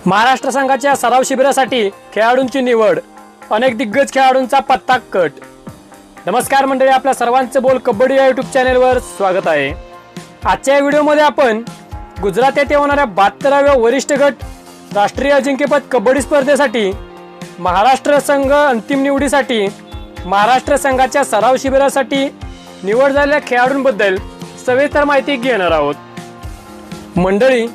महाराष्ट्र संघाच्या सराव शिबिरासाठी खेळाडूंची निवड, अनेक दिग्गज खेळाडूंचा पत्ता कट। नमस्कार मंडळी, आपल्या सर्वांचे बोल कबड्डी या यूट्यूब चॅनेलवर स्वागत आहे। आजच्या व्हिडिओमध्ये आपण गुजरात येथे होणाऱ्या 72व्या वरिष्ठ गट राष्ट्रीय अजिंक्यपद कबड्डी स्पर्धेसाठी महाराष्ट्र संघ अंतिम निवडीसाठी महाराष्ट्र संघाच्या सराव शिबिरासाठी निवड झालेल्या खेळाडूंबद्दल सविस्तर माहिती घेणार आहोत। मंडळी,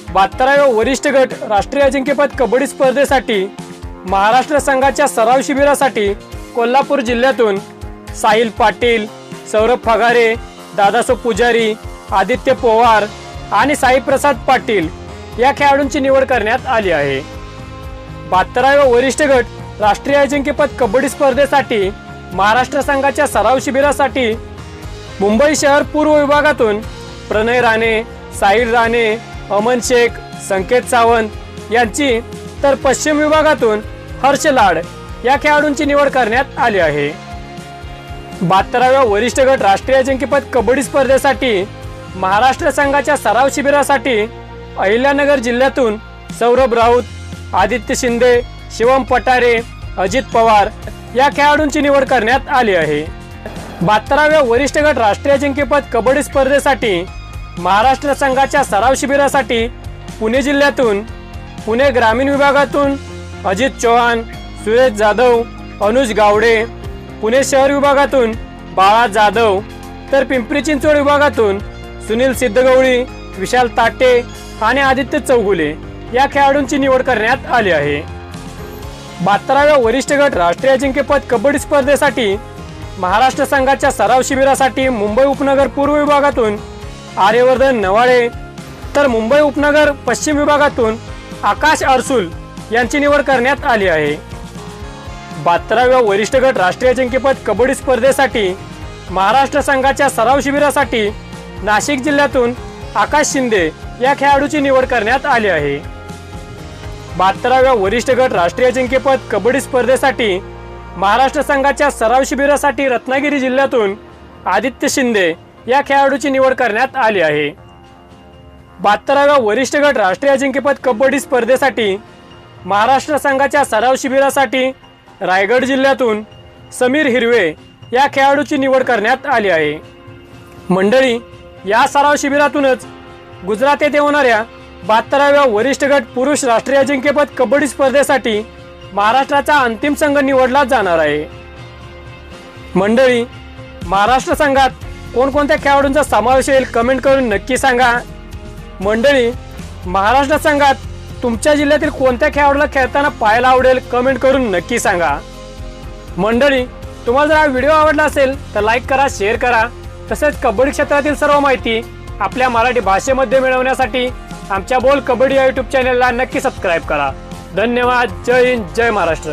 72व्या वरिष्ठ गट राष्ट्रीय अजिंक्यपद कबड्डी स्पर्धेसाठी महाराष्ट्र संघाच्या सराव शिबिरासाठी कोल्हापूर जिल्ह्यातून साहिल पाटील, सौरभ फगारे, दादासो पुजारी, आदित्य पवार आणि साई प्रसाद पाटील या खेळाडूंची निवड करण्यात आली आहे। 72व्या वरिष्ठ गट राष्ट्रीय अजिंक्यपद कबड्डी स्पर्धेसाठी महाराष्ट्र संघाच्या सराव शिबिरासाठी मुंबई शहर पूर्व विभागातून प्रणय राणे, साहिल राणे, अमन शेख, संकेत सावंत यांची तर पश्चिम विभागातून हर्ष लाड या खेळाडूंची निवड करण्यात आली आहे। 72व्या वरिष्ठ गट राष्ट्रीय अजिंक्यपद कबड्डी स्पर्धेसाठी महाराष्ट्र संघाच्या सराव शिबिरासाठी अहिल्यानगर जिल्ह्यातून सौरभ राऊत, आदित्य शिंदे, शिवम पटारे, अजित पवार या खेळाडूंची निवड करण्यात आली आहे। 72व्या वरिष्ठ गट राष्ट्रीय अजिंक्यपद कबड्डी स्पर्धेसाठी महाराष्ट्र संघाच्या सराव शिबिरासाठी पुणे जिल्ह्यातून पुणे ग्रामीण विभागातून अजित चौहान, सुरेश जाधव, अनुज गावडे, पुणे शहर विभागातून बाळा जाधव तर पिंपरी चिंचवड विभागातून सुनील सिद्धगवळी, विशाल ताटे आणि आदित्य चौगुले या खेळाडूंची निवड करण्यात आली आहे। 72व्या वरिष्ठ गट राष्ट्रीय अजिंक्यपद कबड्डी स्पर्धेसाठी महाराष्ट्र संघाच्या सराव शिबिरासाठी मुंबई उपनगर पूर्व विभागातून आर्यवर्धन नवाळे तर मुंबई उपनगर पश्चिम विभागातून आकाश अरसुल यांची निवड करण्यात आली आहे। 72व्या वरिष्ठ गट राष्ट्रीय अजिंक्यपद कबड्डी स्पर्धेसाठी महाराष्ट्र संघाच्या सराव शिबिरासाठी नाशिक जिल्ह्यातून आकाश शिंदे या खेळाडूची निवड करण्यात आली आहे। 72व्या वरिष्ठ गट राष्ट्रीय अजिंक्यपद कबड्डी स्पर्धेसाठी महाराष्ट्र संघाच्या सराव शिबिरासाठी रत्नागिरी जिल्ह्यातून आदित्य शिंदे या खेळाडूची निवड करण्यात आली आहे। 72व्या वरिष्ठ गट राष्ट्रीय अजिंक्यपद कबड्डी स्पर्धेसाठी महाराष्ट्र संघाच्या सराव शिबिरासाठी रायगड जिल्ह्यातून समीर हिरवे या खेळाडूची निवड करण्यात आली आहे। मंडळी, या सराव शिबिरातूनच गुजरात येथे होणाऱ्या 72व्या वरिष्ठ गट पुरुष राष्ट्रीय अजिंक्यपद कबड्डी स्पर्धेसाठी महाराष्ट्राचा अंतिम संघ निवडला जाणार आहे। मंडळी, महाराष्ट्र संघात कोणकोणत्या खेळाडूंचा समावेश होईल कमेंट करून नक्की सांगा। मंडळी, महाराष्ट्र संघात तुमच्या जिल्ह्यातील कोणत्या खेळाडूला खेळताना पाहायला आवडेल कमेंट करून नक्की सांगा। मंडळी, तुम्हाला जर हा व्हिडिओ आवडला असेल तर लाईक करा, शेअर करा। तसेच कबड्डी क्षेत्रातील सर्व माहिती आपल्या मराठी भाषेमध्ये मिळवण्यासाठी आमच्या बोल कबड्डी या यूट्यूब चॅनलला नक्की सबस्क्राईब करा। धन्यवाद। जय हिंद, जय महाराष्ट्र।